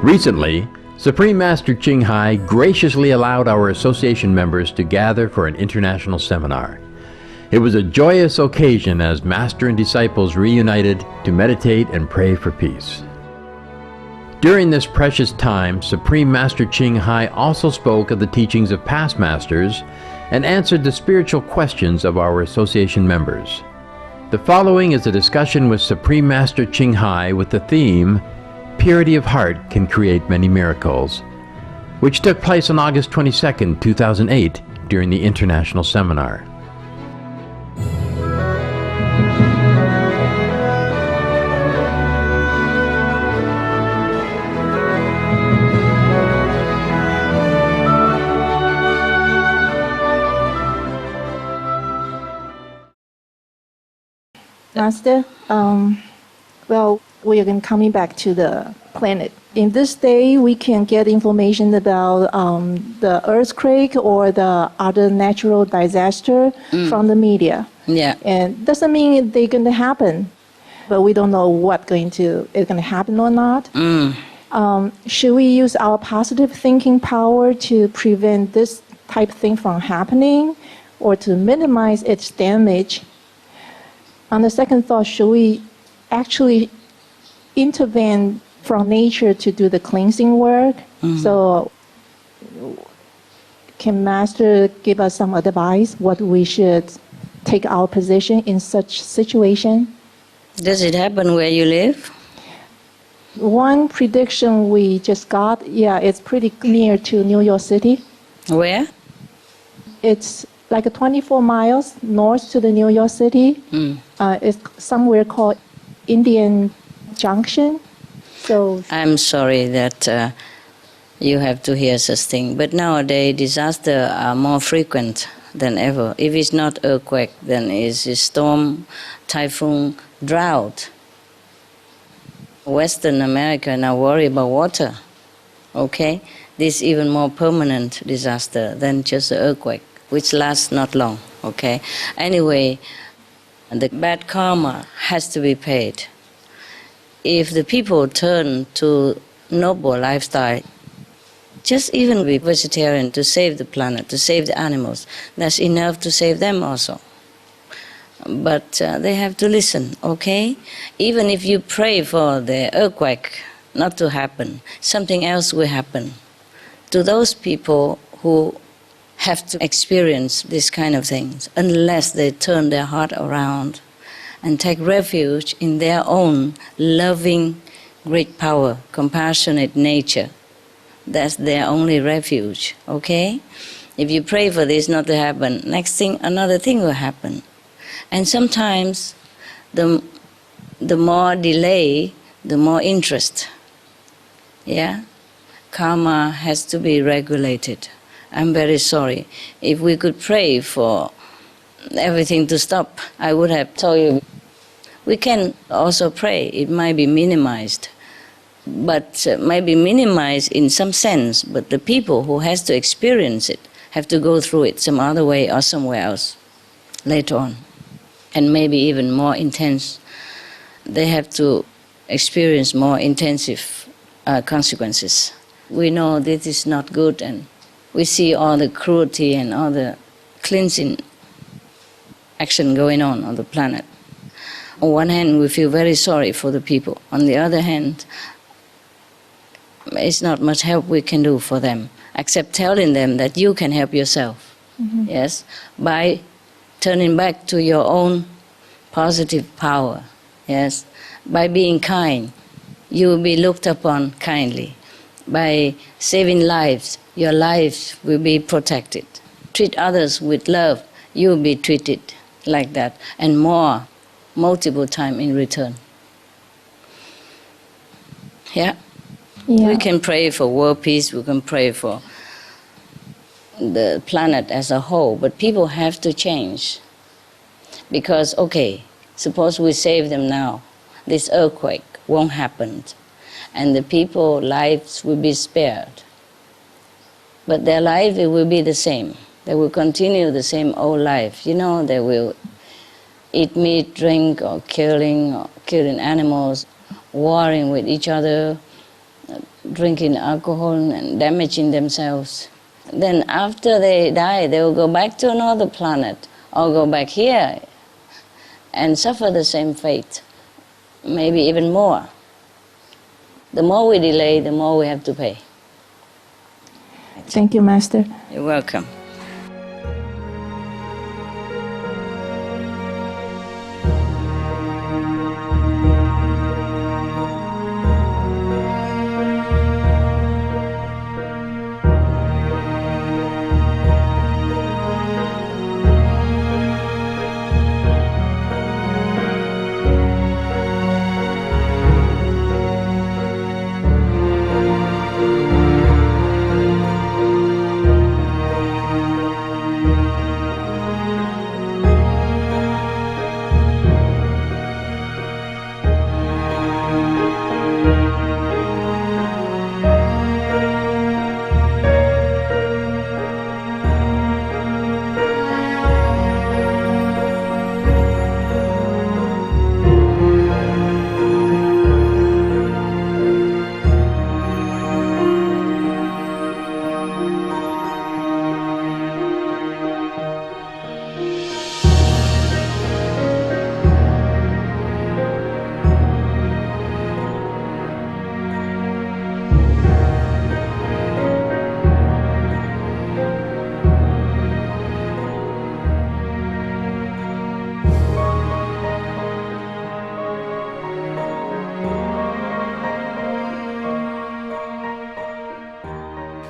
Recently, Supreme Master Ching Hai graciously allowed our association members to gather for an international seminar. It was a joyous occasion as Master and disciples reunited to meditate and pray for peace. During this precious time, Supreme Master Ching Hai also spoke of the teachings of past masters and answered the spiritual questions of our association members. The following is a discussion with Supreme Master Ching Hai with the theme, Purity of Heart Can Create Many Miracles, which took place on August 22, 2008, during the International Seminar. Master, well, we are coming back to the planet. In this day, we can get information about the earthquake or the other natural disaster from the media. Yeah. And doesn't mean they're going to happen, but we don't know what's going to happen or not. Should we use our positive thinking power to prevent this type of thing from happening or to minimize its damage? On the second thought, should we actually intervene from nature to do the cleansing work? So can Master give us some advice what we should take our position in such situation? Does it happen where you live? One prediction we just got, it's pretty near to New York City. Where? It's like 24 miles north to the New York City. It's somewhere called Indian Junction. So I'm sorry that you have to hear such thing. But nowadays, disasters are more frequent than ever. If it's not earthquake, then it's a storm, typhoon, drought. Western America now worry about water. Okay, this is even more permanent disaster than just an earthquake, which lasts not long. Okay, anyway, the bad karma has to be paid. If the people turn to noble lifestyle, just even be vegetarian to save the planet, to save the animals, that's enough to save them also. But they have to listen, okay? Even if you pray for the earthquake not to happen, something else will happen. To those people who have to experience this kind of things, unless they turn their heart around and take refuge in their own loving, great power, compassionate nature. That's their only refuge, okay? If you pray for this not to happen, next thing, another thing will happen. And sometimes the more delay, the more interest. Yeah? Karma has to be regulated. I'm very sorry. If we could pray for everything to stop, I would have told you. We can also pray. It might be minimized, but might be minimized in some sense. But the people who has to experience it have to go through it some other way or somewhere else later on, and maybe even more intense. They have to experience more intensive consequences. We know this is not good, and we see all the cruelty and all the cleansing action going on the planet. On one hand, we feel very sorry for the people. On the other hand, it's not much help we can do for them, except telling them that you can help yourself, yes, by turning back to your own positive power, yes, by being kind. You will be looked upon kindly. By saving lives, your life will be protected. Treat others with love, you will be treated like that, and more, multiple times in return. Yeah? We can pray for world peace, we can pray for the planet as a whole, but people have to change. Because, okay, suppose we save them now, this earthquake won't happen, and the people's lives will be spared. But their life, it will be the same. They will continue the same old life. You know, they will eat meat, drink, or killing animals, warring with each other, drinking alcohol and damaging themselves. Then after they die, they will go back to another planet or go back here and suffer the same fate, maybe even more. The more we delay, the more we have to pay. Thank you, Master. You're welcome.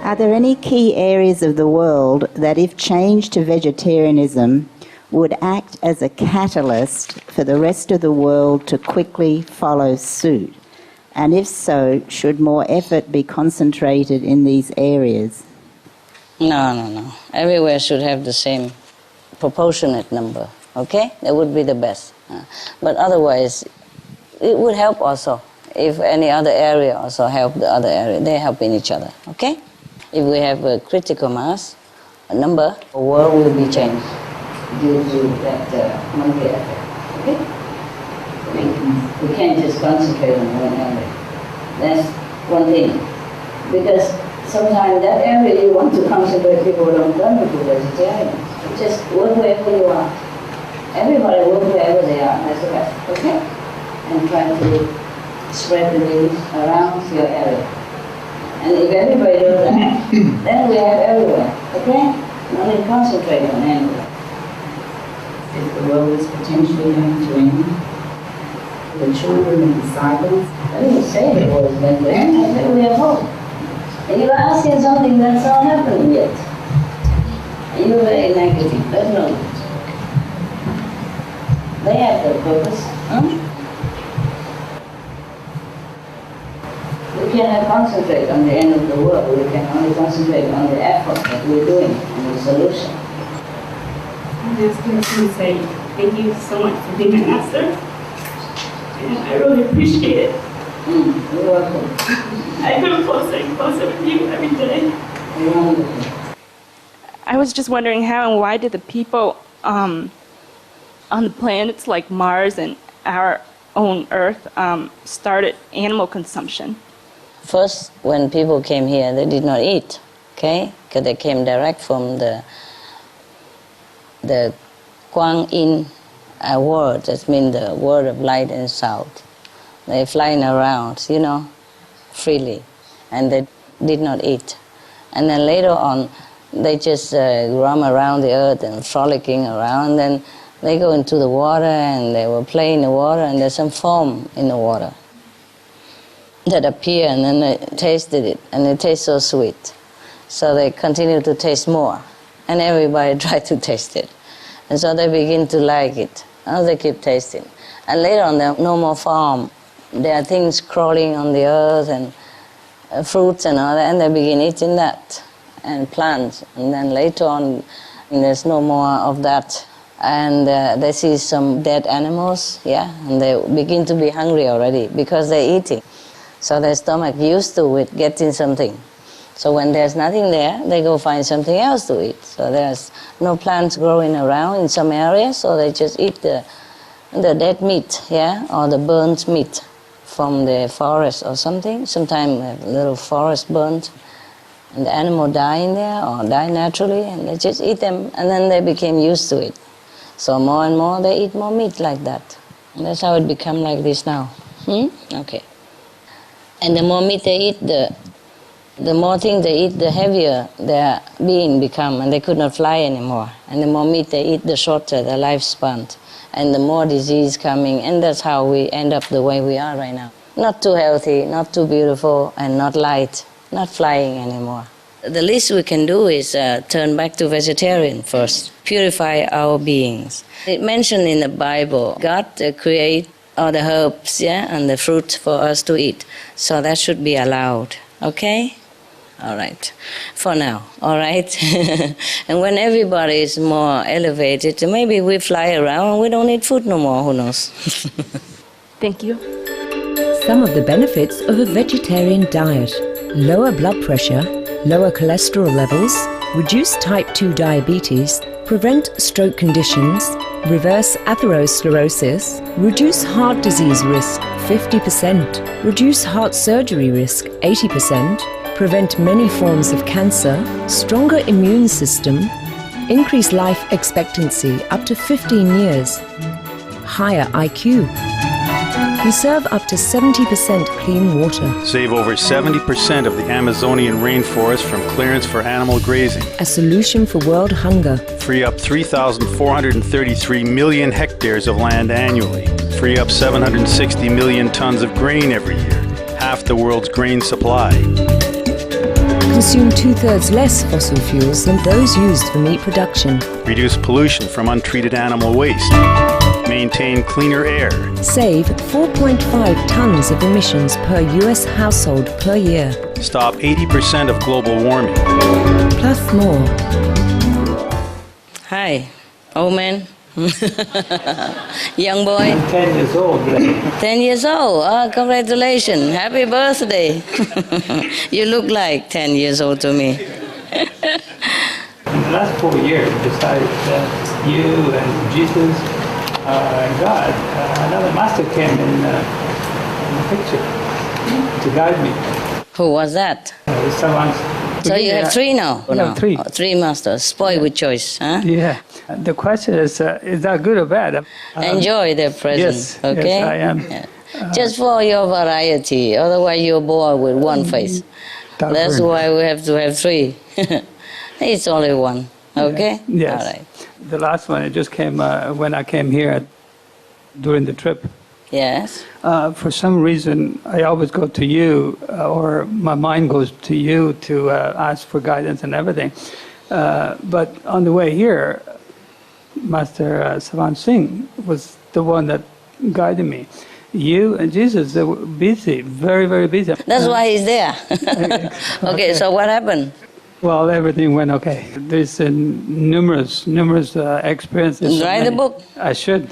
Are there any key areas of the world that, if changed to vegetarianism, would act as a catalyst for the rest of the world to quickly follow suit? And if so, should more effort be concentrated in these areas? No. Everywhere should have the same proportionate number, okay? That would be the best. But otherwise, it would help also. If any other area also help the other area, they help in each other, okay? If we have a critical mass, a number, the world will be changed due to that monkey effect, okay? We can't just concentrate on one area. That's one thing. Because sometimes that area you want to concentrate, people don't come into vegetarian. You just work wherever you are. Everybody work wherever they are, that's the best, okay? And try to spread the news around your area. And if everybody does that, then we have everywhere, okay? No need to concentrate on anywhere. If the world is potentially going to end, the children and disciples, I didn't say the world is going to end, I said we have hope. And you're asking something that's not happening yet. And you're very negative, that's no good. They have their purpose, huh? We cannot concentrate on the end of the world. We can only concentrate on the effort that we're doing and the solution. I'm just going to say thank you so much for being my master. And I really appreciate it. You're welcome. I feel closer and closer with you every day. You're wonderful. I was just wondering how and why did the people on the planets like Mars and our own Earth started animal consumption? First, when people came here, they did not eat, okay? Because they came direct from the Quang Yin world, that means the world of light and sound. They're flying around, freely, and they did not eat. And then later on, they just roam around the earth and frolicking around, and then they go into the water and they will play in the water, and there's some foam in the water that appear, and then they tasted it, and it tastes so sweet. So they continue to taste more, and everybody tried to taste it. And so they begin to like it, and they keep tasting. And later on, there are no more foam. There are things crawling on the earth, and fruits and all that, and they begin eating that, and plants. And then later on, there's no more of that. And they see some dead animals, and they begin to be hungry already because they're eating. So their stomach used to it, getting something. So when there's nothing there, they go find something else to eat. So there's no plants growing around in some areas, so they just eat the dead meat, or the burnt meat from the forest or something. Sometimes a little forest burnt, and the animal die in there or die naturally, and they just eat them, and then they became used to it. So more and more they eat more meat like that. And that's how it become like this now. Okay. And the more meat they eat, the more things they eat, the heavier their being become, and they could not fly anymore. And the more meat they eat, the shorter their lifespan, and the more disease coming, and that's how we end up the way we are right now. Not too healthy, not too beautiful, and not light, not flying anymore. The least we can do is turn back to vegetarian first, purify our beings. It mentioned in the Bible, God create all the herbs, and the fruit for us to eat. So that should be allowed, okay? All right, for now, all right? And when everybody is more elevated, maybe we fly around and we don't need food no more, who knows? Thank you. Some of the benefits of a vegetarian diet: lower blood pressure, lower cholesterol levels, reduce type 2 diabetes, prevent stroke conditions, reverse atherosclerosis, reduce heart disease risk 50%, reduce heart surgery risk 80%, prevent many forms of cancer, stronger immune system, increase life expectancy up to 15 years, higher IQ, conserve up to 70% clean water, Save over 70% of the Amazonian rainforest from clearance for animal grazing. a solution for world hunger, Free up 3,433 million hectares of land annually. Free up 760 million tons of grain every year, half the world's grain supply. consume 2/3 less fossil fuels than those used for meat production, Reduce pollution from untreated animal waste. Maintain cleaner air. save 4.5 tons of emissions per US household per year, Stop 80% of global warming. plus more. Hi, old man. Young boy. 10 years old. 10 years old. Oh, congratulations. Happy birthday. You look like 10 years old to me. In the last 4 years, besides you and Jesus and God, another master came in the picture to guide me. Who was that? Someone's So you have three now? I have three. Oh, three masters. Spoiled with choice, huh? Yeah. The question is that good or bad? Enjoy their presence, yes, okay? yes, I am. Yeah. Just for your variety, otherwise you're bored with one face. That's Stubborn. why we have to have three. It's only one, okay? Yes. All right. The last one, it just came when I came here during the trip. Yes? For some reason, I always go to you, or my mind goes to you to ask for guidance and everything. But on the way here, Master Savan Singh was the one that guided me. You and Jesus, they were busy, very, very busy. That's why he's there. Okay, so what happened? Well, everything went okay. There's numerous experiences. Write a book. I should.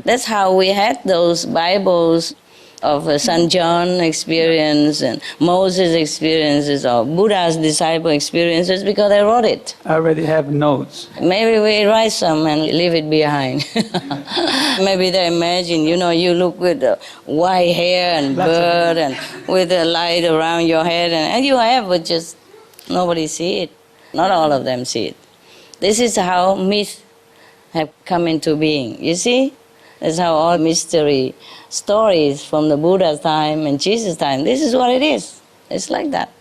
That's how we had those Bibles of St. John experience and Moses experiences or Buddha's disciple experiences because they wrote it. I already have notes. Maybe we write some and leave it behind. Maybe they imagine, you look with white hair and beard and with the light around your head and you have, but just nobody see it. Not all of them see it. This is how myths have come into being. You see? That's how all mystery stories from the Buddha's time and Jesus' time, this is what it is. It's like that.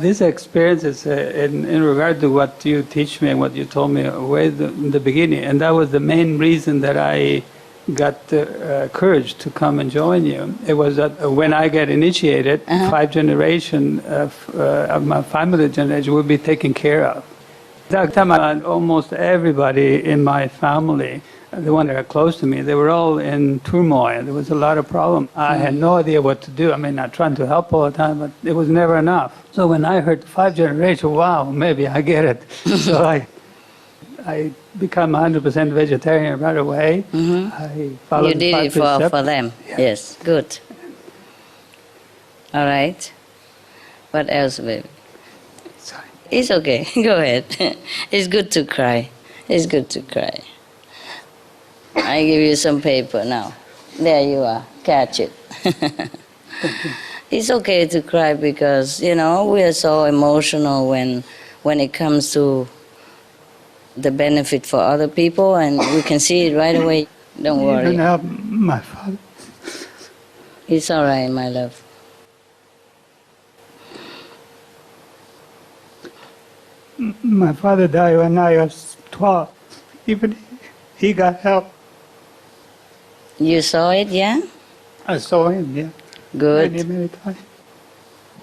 This experience is in regard to what you teach me and what you told me way in the beginning. And that was the main reason that I got the courage to come and join you. It was that when I get initiated, 5 generations of my family generation will be taken care of. That time, almost everybody in my family, the ones that are close to me, they were all in turmoil. There was a lot of problems. I had no idea what to do. I mean, I tried to help all the time, but it was never enough. So when I heard 5 generations, wow, maybe I get it. So I become 100% vegetarian right away. I followed You did the it 5 precepts. for them. Yeah. Yes, good. All right. What else, baby? Sorry. It's okay. Go ahead. It's good to cry. It's good to cry. I give you some paper now. There you are. Catch it. It's okay to cry because, you know, we are so emotional when it comes to the benefit for other people, and we can see it right away. Don't worry. Even help my father. It's all right, my love. My father died when I was 12. Even he got help. You saw it, yeah? I saw him, yeah. Good. Many, many times.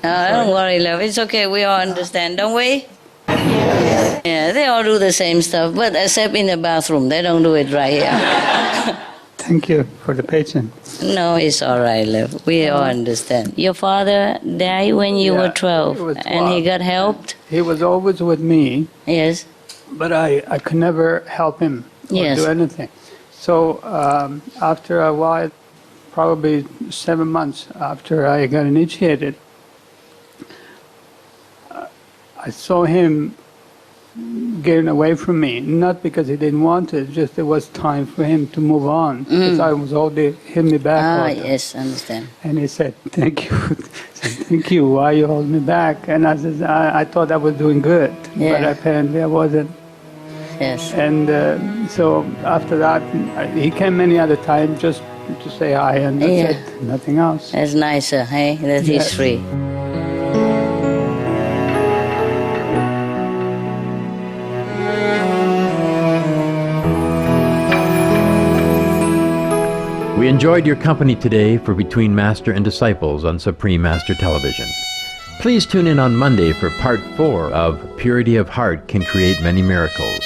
No, don't worry, love. It's okay. We all understand, don't we? Yeah, they all do the same stuff, but except in the bathroom. They don't do it right here. Thank you for the patience. No, it's all right, love. We all understand. Your father died when you were 12, he was and he 12. got helped? He was always with me, Yes. but I could never help him or Yes. do anything. So after a while, probably 7 months after I got initiated, I saw him getting away from me, not because he didn't want it, just it was time for him to move on, because I was holding me back. Ah, all the time. yes, understand. And he said, "Thank you." I said, "Thank you. Why you hold me back?" And I said, I thought I was doing good, but Yeah. apparently I wasn't. Yes. And so after that, he came many other times just to say hi, and that's Yeah. it, nothing else. That's nicer, hey? That he's Yes. free. We enjoyed your company today for Between Master and Disciples on Supreme Master Television. Please tune in on Monday for Part 4 of Purity of Heart Can Create Many Miracles.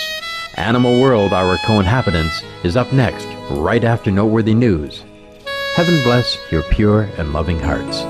Animal World, Our Co-Inhabitants, is up next, right after Noteworthy News. Heaven bless your pure and loving hearts.